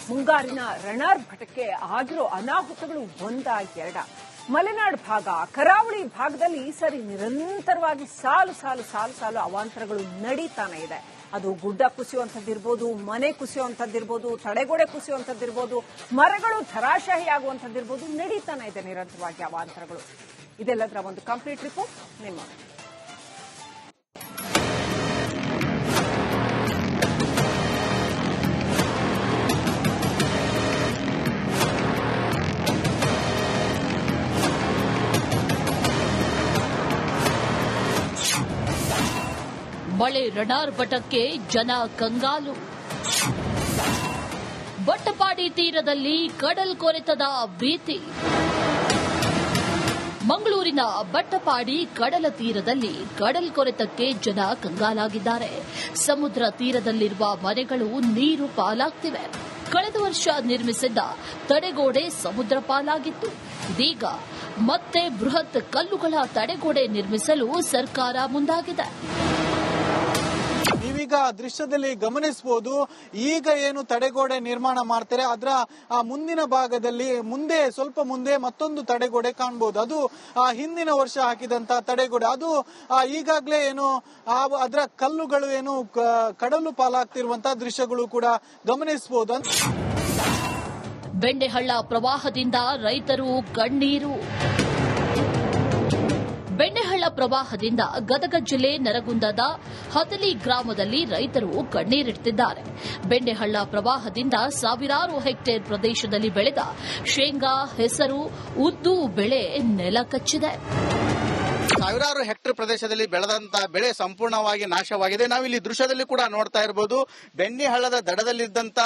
ಮುಂಗಾರಿನ ರಣಾರ್ಭಟಕ್ಕೆ ಆಗಿರೋ ಅನಾಹುತಗಳು ಒಂದ ಎರಡ. ಮಲೆನಾಡು ಭಾಗ, ಕರಾವಳಿ ಭಾಗದಲ್ಲಿ ಈ ಸರಿ ನಿರಂತರವಾಗಿ ಸಾಲು ಅವಾಂತರಗಳು ನಡೀತಾನೆ ಇದೆ. ಅದು ಗುಡ್ಡ ಕುಸಿಯುವಂಥದ್ದಿರ್ಬೋದು, ಮನೆ ಕುಸಿಯುವಂಥದ್ದಿರ್ಬೋದು, ತಡೆಗೋಡೆ ಕುಸಿಯುವಂಥದ್ದಿರ್ಬೋದು, ಮರಗಳು ಧರಾಶಾಹಿ ಆಗುವಂಥದ್ದಿರ್ಬೋದು, ನಡೀತಾನೆ ಇದೆ ನಿರಂತರವಾಗಿ ಅವಾಂತರಗಳು. ಇದೆಲ್ಲದರ ಒಂದು ಕಂಪ್ಲೀಟ್ ರಿಪೋರ್ಟ್ ನಿಮ್ಮ ಮಳೆ ರಣಾರ್ಭಟಕ್ಕೆ ಜನ ಕಂಗಾಲು. ಬಟ್ಟಪಾಡಿ ತೀರದಲ್ಲಿ ಕಡಲ್ ಕೊರೆತದ ಭೀತಿ. ಮಂಗಳೂರಿನ ಬಟ್ಟಪಾಡಿ ಕಡಲ ತೀರದಲ್ಲಿ ಕಡಲ್ ಕೊರೆತಕ್ಕೆ ಜನ ಕಂಗಾಲಾಗಿದ್ದಾರೆ. ಸಮುದ್ರ ತೀರದಲ್ಲಿರುವ ಮನೆಗಳು ನೀರು ಪಾಲಾಗ್ತಿವೆ. ಕಳೆದ ವರ್ಷ ನಿರ್ಮಿಸಿದ್ದ ತಡೆಗೋಡೆ ಸಮುದ್ರ ಪಾಲಾಗಿತ್ತು. ಇದೀಗ ಮತ್ತೆ ಬೃಹತ್ ಕಲ್ಲುಗಳ ತಡೆಗೋಡೆ ನಿರ್ಮಿಸಲು ಸರ್ಕಾರ ಮುಂದಾಗಿದೆ. ನೀವೀಗ ದೃಶ್ಯದಲ್ಲಿ ಗಮನಿಸಬಹುದು, ಈಗ ಏನು ತಡೆಗೋಡೆ ನಿರ್ಮಾಣ ಮಾಡ್ತಾರೆ ಅದರ ಮುಂದಿನ ಭಾಗದಲ್ಲಿ ಸ್ವಲ್ಪ ಮುಂದೆ ಮತ್ತೊಂದು ತಡೆಗೋಡೆ ಕಾಣಬಹುದು. ಅದು ಹಿಂದಿನ ವರ್ಷ ಹಾಕಿದಂತ ತಡೆಗೋಡೆ. ಅದು ಈಗಾಗಲೇ ಏನು ಅದರ ಕಲ್ಲುಗಳು ಏನು ಕಡಲು ಪಾಲಾಗ್ತಿರುವಂತಹ ದೃಶ್ಯಗಳು ಕೂಡ ಗಮನಿಸಬಹುದು. ಬೆಂಡೆಹಳ್ಳ ಪ್ರವಾಹದಿಂದ ರೈತರು ಕಣ್ಣೀರು. ಬೆಂಡೆಹಳ್ಳ ಪ್ರವಾಹದಿಂದ ಗದಗ ಜಿಲ್ಲೆ ನರಗುಂದದ ಹತಲಿ ಗ್ರಾಮದಲ್ಲಿ ರೈತರು ಕಣ್ಣೀರಿಡುತ್ತಿದ್ದಾರೆ. ಬೆಂಡೆಹಳ್ಳ ಪ್ರವಾಹದಿಂದ ಸಾವಿರಾರು ಹೆಕ್ಟೇರ್ ಪ್ರದೇಶದಲ್ಲಿ ಬೆಳೆದ ಶೇಂಗಾ, ಹೆಸರು, ಉದ್ದು ಬೆಳೆ ನೆಲ ಕಚ್ಚಿದೆ. ಸಾವಿರಾರು ಹೆಕ್ಟೇರ್ ಪ್ರದೇಶದಲ್ಲಿ ಬೆಳೆದಂತಹ ಬೆಳೆ ಸಂಪೂರ್ಣವಾಗಿ ನಾಶವಾಗಿದೆ. ನಾವಿಲ್ಲಿ ದೃಶ್ಯದಲ್ಲಿ ಕೂಡ ನೋಡ್ತಾ ಇರಬಹುದು, ಬೆಂಡೆಹಳ್ಳದ ದಡದಲ್ಲಿದ್ದಂತ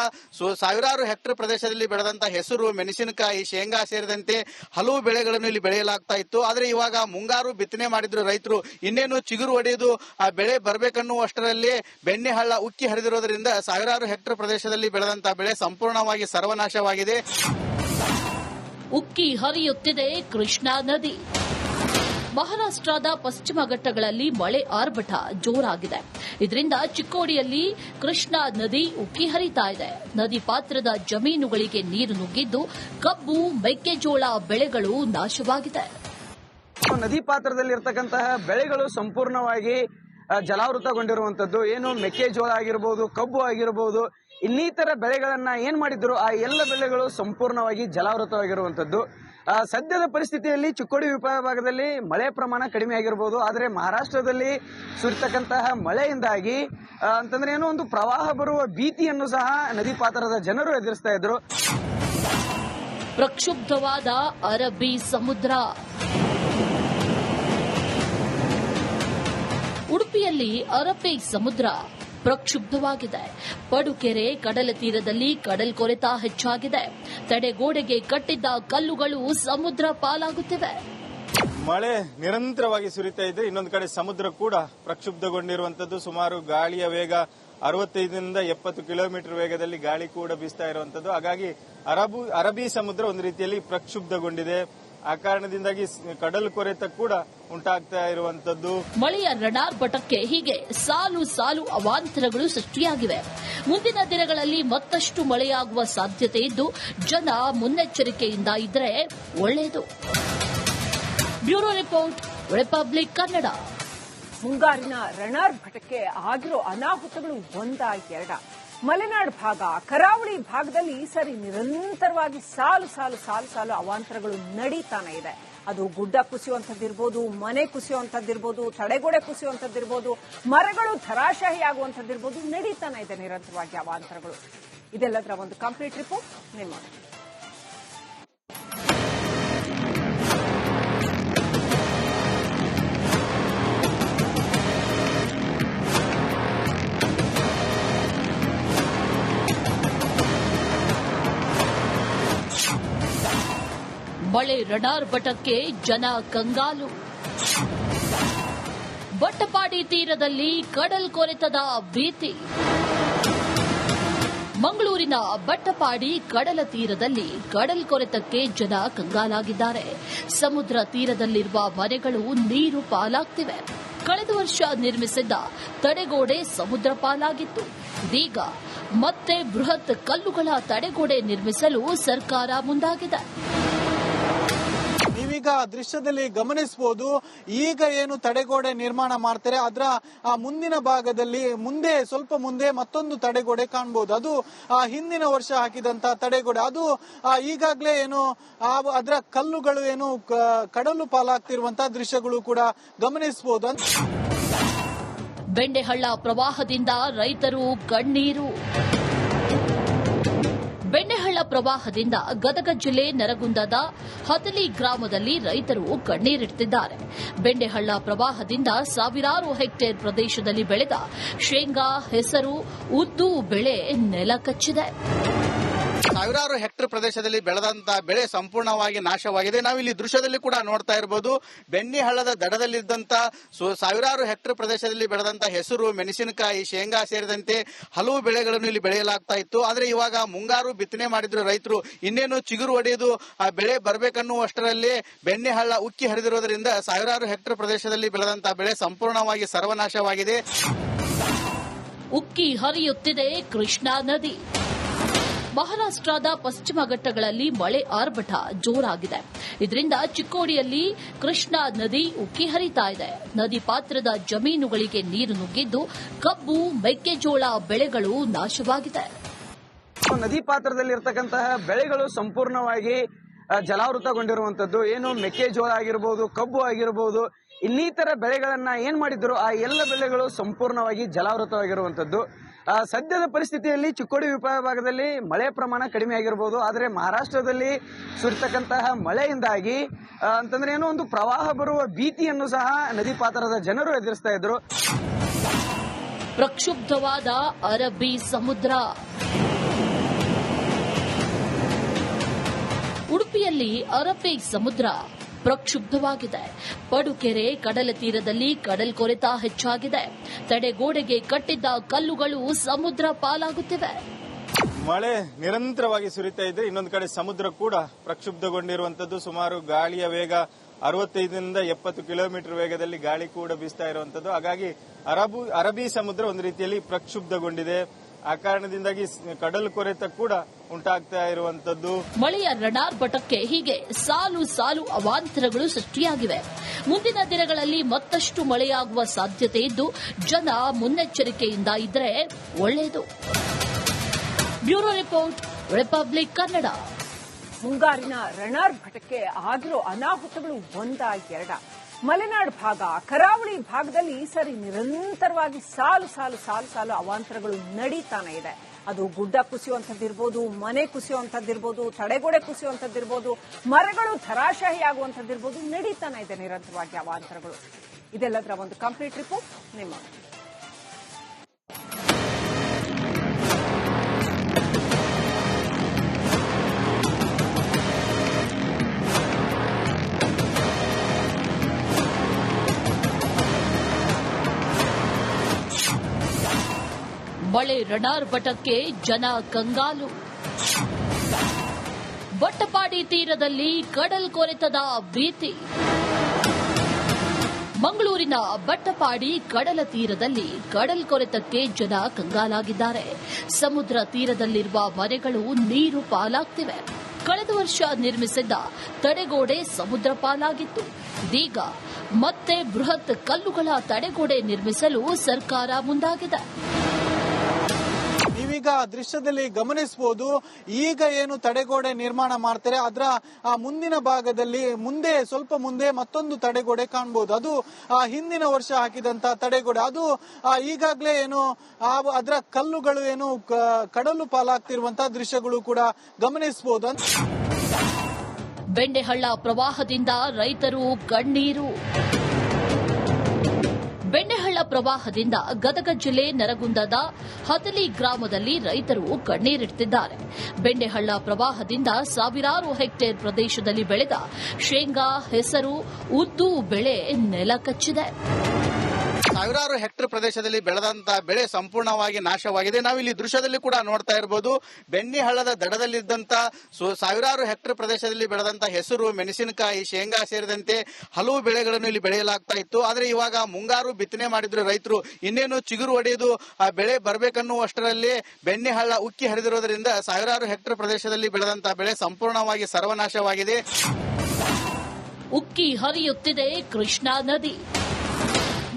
ಸಾವಿರಾರು ಹೆಕ್ಟೇರ್ ಪ್ರದೇಶದಲ್ಲಿ ಬೆಳೆದಂತಹ ಹೆಸರು, ಮೆಣಸಿನಕಾಯಿ, ಶೇಂಗಾ ಸೇರಿದಂತೆ ಹಲವು ಬೆಳೆಗಳನ್ನು ಇಲ್ಲಿ ಬೆಳೆಯಲಾಗ್ತಾ ಇತ್ತು. ಆದರೆ ಇವಾಗ ಮುಂಗಾರು ಬಿತ್ತನೆ ಮಾಡಿದ್ರು ರೈತರು. ಇನ್ನೇನು ಚಿಗುರು ಹೊಡೆಯುವುದು ಆ ಬೆಳೆ ಬರಬೇಕನ್ನುವಷ್ಟರಲ್ಲಿ ಬೆಂಡೆಹಳ್ಳ ಉಕ್ಕಿ ಹರಿದಿರೋದ್ರಿಂದ ಸಾವಿರಾರು ಹೆಕ್ಟೇರ್ ಪ್ರದೇಶದಲ್ಲಿ ಬೆಳೆದಂತಹ ಬೆಳೆ ಸಂಪೂರ್ಣವಾಗಿ ಸರ್ವನಾಶವಾಗಿದೆ. ಉಕ್ಕಿ ಹರಿಯುತ್ತಿದೆ ಕೃಷ್ಣಾ ನದಿ. ಮಹಾರಾಷ್ಟ್ರದ ಪಶ್ಚಿಮ ಘಟ್ಟಗಳಲ್ಲಿ ಮಳೆ ಆರ್ಭಟ ಜೋರಾಗಿದೆ. ಇದರಿಂದ ಚಿಕ್ಕೋಡಿಯಲ್ಲಿ ಕೃಷ್ಣಾ ನದಿ ಉಕ್ಕಿ ಹರಿತಾ ಇದೆ. ನದಿ ಪಾತ್ರದ ಜಮೀನುಗಳಿಗೆ ನೀರು ನುಗ್ಗಿದ್ದು ಕಬ್ಬು, ಮೆಕ್ಕೆಜೋಳ ಬೆಳೆಗಳು ನಾಶವಾಗಿದೆ. ನದಿ ಪಾತ್ರದಲ್ಲಿರ್ತಕ್ಕಂತಹ ಬೆಳೆಗಳು ಸಂಪೂರ್ಣವಾಗಿ ಜಲಾವೃತಗೊಂಡಿರುವಂತದ್ದು. ಏನು ಮೆಕ್ಕೆಜೋಳ ಆಗಿರಬಹುದು, ಕಬ್ಬು ಆಗಿರಬಹುದು, ಇನ್ನಿತರ ಬೆಳೆಗಳನ್ನ ಏನ್ ಮಾಡಿದ್ರು ಆ ಎಲ್ಲ ಬೆಳೆಗಳು ಸಂಪೂರ್ಣವಾಗಿ ಜಲಾವೃತವಾಗಿರುವಂತದ್ದು. ಸದ್ಯದ ಪರಿಸ್ಥಿತಿಯಲ್ಲಿ ಚಿಕ್ಕೋಡಿ ವಿಭಾಗದಲ್ಲಿ ಮಳೆ ಪ್ರಮಾಣ ಕಡಿಮೆ ಆಗಿರಬಹುದು. ಆದರೆ ಮಹಾರಾಷ್ಟ್ರದಲ್ಲಿ ಸುರಿತಕ್ಕಂತಹ ಮಳೆಯಿಂದಾಗಿ ಅಂತಂದ್ರೆ ಏನೋ ಒಂದು ಪ್ರವಾಹ ಬರುವ ಭೀತಿಯನ್ನು ಸಹ ನದಿ ಪಾತ್ರದ ಜನರು ಎದುರಿಸ್ತಾ ಇದ್ರು. ಪ್ರಕ್ಷುಬ್ಧವಾದ ಅರಬ್ಬಿ ಸಮುದ್ರ. ಉಡುಪಿಯಲ್ಲಿ ಅರಬ್ಬಿ ಸಮುದ್ರ ಪ್ರಕ್ಷುಬ್ಧವಾಗಿದೆ. ಪಡುಕೆರೆ ಕಡಲ ತೀರದಲ್ಲಿ ಕಡಲ್ ಕೊರೆತ ಹೆಚ್ಚಾಗಿದೆ. ತಡೆಗೋಡೆಗೆ ಕಟ್ಟಿದ್ದ ಕಲ್ಲುಗಳು ಸಮುದ್ರ ಪಾಲಾಗುತ್ತಿವೆ. ಮಳೆ ನಿರಂತರವಾಗಿ ಸುರಿತಾ ಇದೆ. ಇನ್ನೊಂದು ಕಡೆ ಸಮುದ್ರ ಕೂಡ ಪ್ರಕ್ಷುಬ್ಧಗೊಂಡಿರುವಂತದ್ದು. ಸುಮಾರು ಗಾಳಿಯ ವೇಗ 65ರಿಂದ 70 ಕಿಲೋಮೀಟರ್ ವೇಗದಲ್ಲಿ ಗಾಳಿ ಕೂಡ ಬೀಸ್ತಾ ಇರುವಂತದ್ದು. ಹಾಗಾಗಿ ಅರಬ್ಬಿ ಸಮುದ್ರ ಒಂದು ರೀತಿಯಲ್ಲಿ ಪ್ರಕ್ಷುಬ್ಧಗೊಂಡಿದೆ. ಆ ಕಾರಣದಿಂದಾಗಿ ಕಡಲು ಕೊರೆತ ಕೂಡ ಉಂಟಾಗ್ತಾ ಇರುವಂತದ್ದು. ಮಳೆಯ ರಣಾರ್ಭಟಕ್ಕೆ ಹೀಗೆ ಸಾಲು ಅವಾಂತರಗಳು ಸೃಷ್ಟಿಯಾಗಿವೆ. ಮುಂದಿನ ದಿನಗಳಲ್ಲಿ ಮತ್ತಷ್ಟು ಮಳೆಯಾಗುವ ಸಾಧ್ಯತೆ ಇದ್ದು ಜನ ಮುನ್ನೆಚ್ಚರಿಕೆಯಿಂದ ಇದ್ದರೆ ಒಳ್ಳೆಯದು. Bureau report, republic Kannada. ಮುಂಗಾರಿನ ರಣಾರ್ಭಟಕ್ಕೆ ಆಗಿರೋ ಅನಾಹುತಗಳು ಒಂದ ಎರಡ. ಮಲೆನಾಡು ಭಾಗ, ಕರಾವಳಿ ಭಾಗದಲ್ಲಿ ಈ ಸರಿ ನಿರಂತರವಾಗಿ ಸಾಲು ಅವಾಂತರಗಳು ನಡೀತಾನೆ ಇದೆ. ಅದು ಗುಡ್ಡ ಕುಸಿಯುವಂಥದ್ದಿರ್ಬೋದು, ಮನೆ ಕುಸಿಯುವಂಥದ್ದಿರ್ಬೋದು, ತಡೆಗೋಡೆ ಕುಸಿಯುವಂಥದ್ದಿರ್ಬೋದು, ಮರಗಳು ಧರಾಶಾಹಿ ಆಗುವಂಥದ್ದಿರ್ಬೋದು, ನಡೀತಾನೆ ಇದೆ ನಿರಂತರವಾಗಿ ಅವಾಂತರಗಳು. ಇದೆಲ್ಲದರ ಒಂದು ಕಂಪ್ಲೀಟ್ ರಿಪೋರ್ಟ್ ನಿಮ್ಮ ಮಳೆ ರಣಾರ್ಭಟಕ್ಕೆ ಜನ ಕಂಗಾಲು. ಬಟ್ಟಪಾಡಿ ತೀರದಲ್ಲಿ ಕಡಲ್ ಕೊರೆತದ ಭೀತಿ. ಮಂಗಳೂರಿನ ಮಂಗಳೂರಿನ ಬಟ್ಟಪಾಡಿ ಕಡಲ ತೀರದಲ್ಲಿ ಕಡಲ್ ಕೊರೆತಕ್ಕೆ ಜನ ಕಂಗಾಲಾಗಿದ್ದಾರೆ. ಸಮುದ್ರ ತೀರದಲ್ಲಿರುವ ಮನೆಗಳು ನೀರು ಪಾಲಾಗ್ತಿವೆ. ಕಳೆದ ವರ್ಷ ನಿರ್ಮಿಸಿದ್ದ ತಡೆಗೋಡೆ ಸಮುದ್ರ ಪಾಲಾಗಿತ್ತು. ಇದೀಗ ಮತ್ತೆ ಬೃಹತ್ ಕಲ್ಲುಗಳ ತಡೆಗೋಡೆ ನಿರ್ಮಿಸಲು ಸರ್ಕಾರ ಮುಂದಾಗಿದೆ. ನೀವೀಗ ದೃಶ್ಯದಲ್ಲಿ ಗಮನಿಸಬಹುದು, ಈಗ ಏನು ತಡೆಗೋಡೆ ನಿರ್ಮಾಣ ಮಾಡ್ತಾರೆ ಅದರ ಮುಂದಿನ ಭಾಗದಲ್ಲಿ ಸ್ವಲ್ಪ ಮುಂದೆ ಮತ್ತೊಂದು ತಡೆಗೋಡೆ ಕಾಣಬಹುದು. ಅದು ಹಿಂದಿನ ವರ್ಷ ಹಾಕಿದಂತ ತಡೆಗೋಡೆ. ಅದು ಈಗಾಗಲೇ ಏನು ಅದರ ಕಲ್ಲುಗಳು ಏನು ಕಡಲು ಪಾಲಾಗ್ತಿರುವಂತಹ ದೃಶ್ಯಗಳು ಕೂಡ ಗಮನಿಸಬಹುದು. ಬೆಂಡೆಹಳ್ಳ ಪ್ರವಾಹದಿಂದ ರೈತರು ಕಣ್ಣೀರು. ಬೆಂಡೆಹಳ್ಳ ಪ್ರವಾಹದಿಂದ ಗದಗ ಜಿಲ್ಲೆ ನರಗುಂದದ ಹತಲಿ ಗ್ರಾಮದಲ್ಲಿ ರೈತರು ಕಣ್ಣೀರಿಡುತ್ತಿದ್ದಾರೆ. ಬೆಂಡೆಹಳ್ಳ ಪ್ರವಾಹದಿಂದ ಸಾವಿರಾರು ಹೆಕ್ಟೇರ್ ಪ್ರದೇಶದಲ್ಲಿ ಬೆಳೆದ ಶೇಂಗಾ, ಹೆಸರು, ಉದ್ದು ಬೆಳೆ ನೆಲಕಚ್ಚಿದೆ. ಸಾವಿರಾರು ಹೆಕ್ಟರ್ ಪ್ರದೇಶದಲ್ಲಿ ಬೆಳೆದಂತ ಬೆಳೆ ಸಂಪೂರ್ಣವಾಗಿ ನಾಶವಾಗಿದೆ. ನಾವು ಇಲ್ಲಿ ದೃಶ್ಯದಲ್ಲಿ ಕೂಡ ನೋಡ್ತಾ ಇರಬಹುದು. ಬೆಣ್ಣಿ ಹಳ್ಳದ ದಡದಲ್ಲಿದ್ದಂತ ಸಾವಿರಾರು ಹೆಕ್ಟರ್ ಪ್ರದೇಶದಲ್ಲಿ ಬೆಳೆದಂತ ಹೆಸರು, ಮೆಣಸಿನಕಾಯಿ, ಶೇಂಗಾ ಸೇರಿದಂತೆ ಹಲವು ಬೆಳೆಗಳನ್ನು ಇಲ್ಲಿ ಬೆಳೆಯಲಾಗ್ತಾ ಇತ್ತು. ಆದ್ರೆ ಇವಾಗ ಮುಂಗಾರು ಬಿತ್ತನೆ ಮಾಡಿದ್ರು ರೈತರು. ಇನ್ನೇನು ಚಿಗುರು ಒಡೆಯುವುದು ಆ ಬೆಳೆ ಬರಬೇಕನ್ನುವಷ್ಟರಲ್ಲಿ ಬೆಣ್ಣಿ ಹಳ್ಳ ಉಕ್ಕಿ ಹರಿದಿರುವುದರಿಂದ ಸಾವಿರಾರು ಹೆಕ್ಟರ್ ಪ್ರದೇಶದಲ್ಲಿ ಬೆಳೆದಂತ ಬೆಳೆ ಸಂಪೂರ್ಣವಾಗಿ ಸರ್ವನಾಶವಾಗಿದೆ. ಉಕ್ಕಿ ಹರಿಯುತ್ತಿದೆ ಕೃಷ್ಣಾ ನದಿ. ಮಹಾರಾಷ್ಟದ ಪಶ್ಚಿಮ ಘಟ್ಟಗಳಲ್ಲಿ ಮಳೆ ಆರ್ಭಟ ಜೋರಾಗಿದೆ. ಇದರಿಂದ ಚಿಕ್ಕೋಡಿಯಲ್ಲಿ ಕೃಷ್ಣಾ ನದಿ ಉಕ್ಕಿ ಹರಿತಾ ಇದೆ. ನದಿ ಪಾತ್ರದ ಜಮೀನುಗಳಿಗೆ ನೀರು ನುಗ್ಗಿದ್ದು ಕಬ್ಬು, ಮೆಕ್ಕೆಜೋಳ ಬೆಳೆಗಳು ನಾಶವಾಗಿದೆ. ನದಿ ಪಾತ್ರದಲ್ಲಿರ್ತಕ್ಕಂತಹ ಬೆಳೆಗಳು ಸಂಪೂರ್ಣವಾಗಿ ಜಲಾವೃತಗೊಂಡಿರುವಂತದ್ದು. ಏನು ಮೆಕ್ಕೆಜೋಳ ಆಗಿರಬಹುದು, ಕಬ್ಬು ಆಗಿರಬಹುದು, ಇನ್ನಿತರ ಬೆಳೆಗಳನ್ನ ಏನ್ ಮಾಡಿದ್ರು ಆ ಎಲ್ಲ ಬೆಳೆಗಳು ಸಂಪೂರ್ಣವಾಗಿ ಜಲಾವೃತವಾಗಿರುವಂತದ್ದು. ಸದ್ಯದ ಪರಿಸ್ಥಿತಿಯಲ್ಲಿ ಚಿಕ್ಕೋಡಿ ವಿಭಾಗದಲ್ಲಿ ಮಳೆ ಪ್ರಮಾಣ ಕಡಿಮೆ ಆಗಿರಬಹುದು. ಆದರೆ ಮಹಾರಾಷ್ಟ್ರದಲ್ಲಿ ಸುರಿತಕ್ಕಂತಹ ಮಳೆಯಿಂದಾಗಿ ಅಂತಂದ್ರೆ ಏನೋ ಒಂದು ಪ್ರವಾಹ ಬರುವ ಭೀತಿಯನ್ನು ಸಹ ನದಿ ಪಾತ್ರದ ಜನರು ಎದುರಿಸ್ತಾ ಇದ್ರು. ಪ್ರಕ್ಷುಬ್ಧವಾದ ಅರಬ್ಬಿ ಸಮುದ್ರ. ಉಡುಪಿಯಲ್ಲಿ ಅರಬ್ಬಿ ಸಮುದ್ರ ಪ್ರಕ್ಷುಬ್ಧವಾಗಿದೆ. ಪಡುಕೆರೆ ಕಡಲ ತೀರದಲ್ಲಿ ಕಡಲ್ ಕೊರೆತ ಹೆಚ್ಚಾಗಿದೆ. ತಡೆಗೋಡೆಗೆ ಕಟ್ಟಿದ್ದ ಕಲ್ಲುಗಳು ಸಮುದ್ರ ಪಾಲಾಗುತ್ತಿವೆ. ಮಳೆ ನಿರಂತರವಾಗಿ ಸುರಿತಾ ಇದೆ. ಇನ್ನೊಂದು ಕಡೆ ಸಮುದ್ರ ಕೂಡ ಪ್ರಕ್ಷುಬ್ಧಗೊಂಡಿರುವಂತದ್ದು. ಸುಮಾರು ಗಾಳಿಯ ವೇಗ 65ರಿಂದ 70 ಕಿಲೋಮೀಟರ್ ವೇಗದಲ್ಲಿ ಗಾಳಿ ಕೂಡ ಬೀಸ್ತಾ ಇರುವಂತದ್ದು. ಹಾಗಾಗಿ ಅರಬ್ಬಿ ಸಮುದ್ರ ಒಂದು ರೀತಿಯಲ್ಲಿ ಪ್ರಕ್ಷುಬ್ಧಗೊಂಡಿದೆ. ಆ ಕಾರಣದಿಂದಾಗಿ ಕಡಲು ಕೊರೆತ ಕೂಡ ಉಂಟಾಗ್ತಾ ಇರುವಂತದ್ದು. ಮಳೆಯ ರಣಾರ್ಭಟಕ್ಕೆ ಹೀಗೆ ಸಾಲು ಸಾಲು ಅವಾಂತರಗಳು ಸೃಷ್ಟಿಯಾಗಿವೆ. ಮುಂದಿನ ದಿನಗಳಲ್ಲಿ ಮತ್ತಷ್ಟು ಮಳೆಯಾಗುವ ಸಾಧ್ಯತೆ ಇದ್ದು ಜನ ಮುನ್ನೆಚ್ಚರಿಕೆಯಿಂದ ಇದ್ರೆ ಒಳ್ಳೆಯದು. Bureau report, republic Kannada. ಮುಂಗಾರಿನ ರಣಾರ್ಭಟಕ್ಕೆ ಆಗಿರೋ ಅನಾಹುತಗಳು ಒಂದ ಎರಡ. ಮಲೆನಾಡು ಭಾಗ, ಕರಾವಳಿ ಭಾಗದಲ್ಲಿ ಈ ಸರಿ ನಿರಂತರವಾಗಿ ಸಾಲು ಸಾಲು ಸಾಲು ಸಾಲು ಅವಾಂತರಗಳು ನಡೀತಾನೆ ಇದೆ. ಅದು ಗುಡ್ಡ ಕುಸಿಯುವಂಥದ್ದಿರ್ಬೋದು, ಮನೆ ಕುಸಿಯುವಂಥದ್ದಿರ್ಬೋದು, ತಡೆಗೋಡೆ ಕುಸಿಯುವಂಥದ್ದಿರ್ಬೋದು, ಮರಗಳು ಧರಾಶಾಹಿ ಆಗುವಂಥದ್ದಿರ್ಬೋದು, ನಡೀತಾನೆ ಇದೆ ನಿರಂತರವಾಗಿ ಅವಾಂತರಗಳು. ಇದೆಲ್ಲದರ ಒಂದು ಕಂಪ್ಲೀಟ್ ರಿಪೋರ್ಟ್ ನಿಮ್ಮ ಮಳೆ ರಣಾರ್ಭಟಕ್ಕೆ ಜನ ಕಂಗಾಲು. ಬಟ್ಟಪಾಡಿ ತೀರದಲ್ಲಿ ಕಡಲ್ ಕೊರೆತದ ಭೀತಿ. ಮಂಗಳೂರಿನ ಬಟ್ಟಪಾಡಿ ಕಡಲ ತೀರದಲ್ಲಿ ಕಡಲ್ ಕೊರೆತಕ್ಕೆ ಜನ ಕಂಗಾಲಾಗಿದ್ದಾರೆ. ಸಮುದ್ರ ತೀರದಲ್ಲಿರುವ ಮನೆಗಳು ನೀರು ಪಾಲಾಗ್ತಿವೆ. ಕಳೆದ ವರ್ಷ ನಿರ್ಮಿಸಿದ್ದ ತಡೆಗೋಡೆ ಸಮುದ್ರ ಪಾಲಾಗಿತ್ತು. ಇದೀಗ ಮತ್ತೆ ಬೃಹತ್ ಕಲ್ಲುಗಳ ತಡೆಗೋಡೆ ನಿರ್ಮಿಸಲು ಸರ್ಕಾರ ಮುಂದಾಗಿದೆ. ನೀವೀಗ ದೃಶ್ಯದಲ್ಲಿ ಗಮನಿಸಬಹುದು, ಈಗ ಏನು ತಡೆಗೋಡೆ ನಿರ್ಮಾಣ ಮಾಡ್ತಾರೆ ಅದರ ಮುಂದಿನ ಭಾಗದಲ್ಲಿ ಸ್ವಲ್ಪ ಮುಂದೆ ಮತ್ತೊಂದು ತಡೆಗೋಡೆ ಕಾಣಬಹುದು. ಅದು ಹಿಂದಿನ ವರ್ಷ ಹಾಕಿದಂತ ತಡೆಗೋಡೆ. ಅದು ಈಗಾಗಲೇ ಏನು ಅದರ ಕಲ್ಲುಗಳು ಏನು ಕಡಲು ಪಾಲಾಗ್ತಿರುವಂತಹ ದೃಶ್ಯಗಳು ಕೂಡ ಗಮನಿಸಬಹುದು. ಬೆಂಡೆಹಳ್ಳ ಪ್ರವಾಹದಿಂದ ರೈತರು ಕಣ್ಣೀರು. ಬೆಂಡೆಹಳ್ಳ ಪ್ರವಾಹದಿಂದ ಗದಗ ಜಿಲ್ಲೆ ನರಗುಂದದ ಹತಲಿ ಗ್ರಾಮದಲ್ಲಿ ರೈತರು ಕಣ್ಣೀರಿಡುತ್ತಿದ್ದಾರೆ. ಬೆಂಡೆಹಳ್ಳ ಪ್ರವಾಹದಿಂದ ಸಾವಿರಾರು ಹೆಕ್ಟೇರ್ ಪ್ರದೇಶದಲ್ಲಿ ಬೆಳೆದ ಶೇಂಗಾ, ಹೆಸರು, ಉದ್ದು ಬೆಳೆ ನೆಲಕಚ್ಚಿದೆ. ಸಾವಿರಾರು ಹೆಕ್ಟೇರ್ ಪ್ರದೇಶದಲ್ಲಿ ಬೆಳೆದಂತ ಬೆಳೆ ಸಂಪೂರ್ಣವಾಗಿ ನಾಶವಾಗಿದೆ. ನಾವು ಇಲ್ಲಿ ದೃಶ್ಯದಲ್ಲಿ ಕೂಡ ನೋಡ್ತಾ ಇರಬಹುದು. ಬೆಣ್ಣಿ ಹಳ್ಳದ ದಡದಲ್ಲಿದ್ದಂತ ಸಾವಿರಾರು ಹೆಕ್ಟೇರ್ ಪ್ರದೇಶದಲ್ಲಿ ಬೆಳೆದಂತ ಹೆಸರು, ಮೆಣಸಿನಕಾಯಿ, ಶೇಂಗಾ ಸೇರಿದಂತೆ ಹಲವು ಬೆಳೆಗಳನ್ನು ಇಲ್ಲಿ ಬೆಳೆಯಲಾಗ್ತಾ ಇತ್ತು. ಆದ್ರೆ ಇವಾಗ ಮುಂಗಾರು ಬಿತ್ತನೆ ಮಾಡಿದ್ರು ರೈತರು, ಇನ್ನೇನು ಚಿಗುರು ಒಡೆಯುವುದು ಆ ಬೆಳೆ ಬರಬೇಕನ್ನುವಷ್ಟರಲ್ಲಿ ಬೆಣ್ಣಿ ಹಳ್ಳ ಉಕ್ಕಿ ಹರಿದಿರೋದ್ರಿಂದ ಸಾವಿರಾರು ಹೆಕ್ಟೇರ್ ಪ್ರದೇಶದಲ್ಲಿ ಬೆಳೆದಂತ ಬೆಳೆ ಸಂಪೂರ್ಣವಾಗಿ ಸರ್ವನಾಶವಾಗಿದೆ. ಉಕ್ಕಿ ಹರಿಯುತ್ತಿದೆ ಕೃಷ್ಣಾ ನದಿ.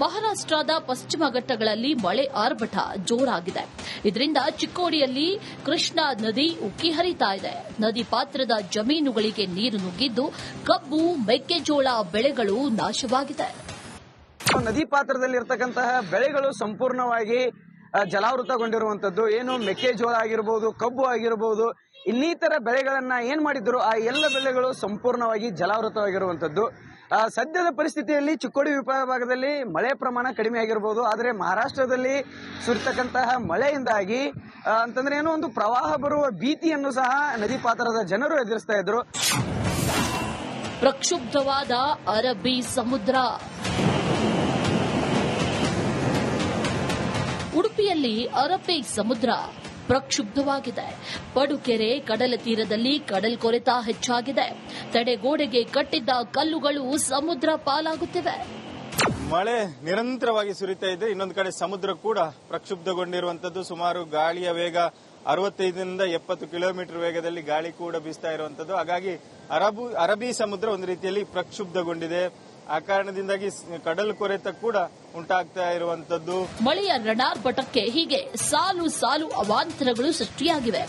ಮಹಾರಾಷ್ಟ್ರದ ಪಶ್ಚಿಮ ಘಟ್ಟಗಳಲ್ಲಿ ಮಳೆ ಆರ್ಭಟ ಜೋರಾಗಿದೆ. ಇದರಿಂದ ಚಿಕ್ಕೋಡಿಯಲ್ಲಿ ಕೃಷ್ಣಾ ನದಿ ಉಕ್ಕಿ ಹರಿತಾ ಇದೆ. ನದಿ ಪಾತ್ರದ ಜಮೀನುಗಳಿಗೆ ನೀರು ನುಗ್ಗಿದ್ದು ಕಬ್ಬು, ಮೆಕ್ಕೆಜೋಳ ಬೆಳೆಗಳು ನಾಶವಾಗಿದೆ. ನದಿ ಪಾತ್ರದಲ್ಲಿ ಇರತಕ್ಕಂತಹ ಬೆಳೆಗಳು ಸಂಪೂರ್ಣವಾಗಿ ಜಲಾವೃತಗೊಂಡಿರುವಂತದ್ದು. ಏನು ಮೆಕ್ಕೆಜೋಳ ಆಗಿರಬಹುದು, ಕಬ್ಬು ಆಗಿರಬಹುದು, ಇನ್ನಿತರ ಬೆಳೆಗಳನ್ನ ಏನ್ ಮಾಡಿದ್ರು ಆ ಎಲ್ಲ ಬೆಳೆಗಳು ಸಂಪೂರ್ಣವಾಗಿ ಜಲಾವೃತವಾಗಿರುವಂತದ್ದು. ಸದ್ಯದ ಪರಿಸ್ಥಿತಿಯಲ್ಲಿ ಚಿಕ್ಕೋಡಿ ವಿಭಾಗದಲ್ಲಿ ಮಳೆ ಪ್ರಮಾಣ ಕಡಿಮೆ ಆಗಿರಬಹುದು. ಆದರೆ ಮಹಾರಾಷ್ಟ್ರದಲ್ಲಿ ಸುರಿತಕ್ಕಂತಹ ಮಳೆಯಿಂದಾಗಿ ಅಂತಂದ್ರೆ ಏನೋ ಒಂದು ಪ್ರವಾಹ ಬರುವ ಭೀತಿಯನ್ನು ಸಹ ನದಿ ಪಾತ್ರದ ಜನರು ಎದುರಿಸ್ತಾ ಇದ್ರು. ಪ್ರಕ್ಷುಬ್ಧವಾದ ಅರಬ್ಬಿ ಸಮುದ್ರ. ಉಡುಪಿಯಲ್ಲಿ ಅರಬ್ಬಿ ಸಮುದ್ರ ಪ್ರಕ್ಷುಬ್ಧವಾಗಿದೆ. ಪಡುಕೆರೆ ಕಡಲ ತೀರದಲ್ಲಿ ಕಡಲ್ಕೊರೆತ ಹೆಚ್ಚಾಗಿದೆ. ತಡೆಗೋಡೆಗೆ ಕಟ್ಟಿದ್ದ ಕಲ್ಲುಗಳು ಸಮುದ್ರ ಪಾಲಾಗುತ್ತಿವೆ. ಮಳೆ ನಿರಂತರವಾಗಿ ಸುರಿತಾ ಇದೆ. ಇನ್ನೊಂದು ಕಡೆ ಸಮುದ್ರ ಕೂಡ ಪ್ರಕ್ಷುಬ್ಧಗೊಂಡಿರುವಂತದ್ದು. ಸುಮಾರು ಗಾಳಿಯ ವೇಗ 65ರಿಂದ 70 ಕಿಲೋಮೀಟರ್ ವೇಗದಲ್ಲಿ ಗಾಳಿ ಕೂಡ ಬೀಸ್ತಾ ಇರುವಂತದ್ದು. ಹಾಗಾಗಿ ಅರಬ್ಬಿ ಸಮುದ್ರ ಒಂದು ರೀತಿಯಲ್ಲಿ ಪ್ರಕ್ಷುಬ್ಧಗೊಂಡಿದೆ. ಆ ಕಾರಣದಿಂದಾಗಿ ಕಡಲು ಕೊರೆತ ಕೂಡ ಉಂಟಾಗ್ತಾ ಇರುವಂತದ್ದು. ಮಳೆಯ ರಣಾರ್ಭಟಕ್ಕೆ ಹೀಗೆ ಸಾಲು ಸಾಲು ಅವಾಂತರಗಳು ಸೃಷ್ಟಿಯಾಗಿವೆ.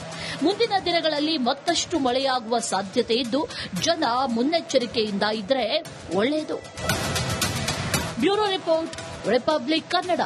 ಮುಂದಿನ ದಿನಗಳಲ್ಲಿ ಮತ್ತಷ್ಟು ಮಳೆಯಾಗುವ ಸಾಧ್ಯತೆ ಇದ್ದು ಜನ ಮುನ್ನೆಚ್ಚರಿಕೆಯಿಂದ ಇದ್ರೆ ಒಳ್ಳೆಯದು. Bureau report, republic Kannada.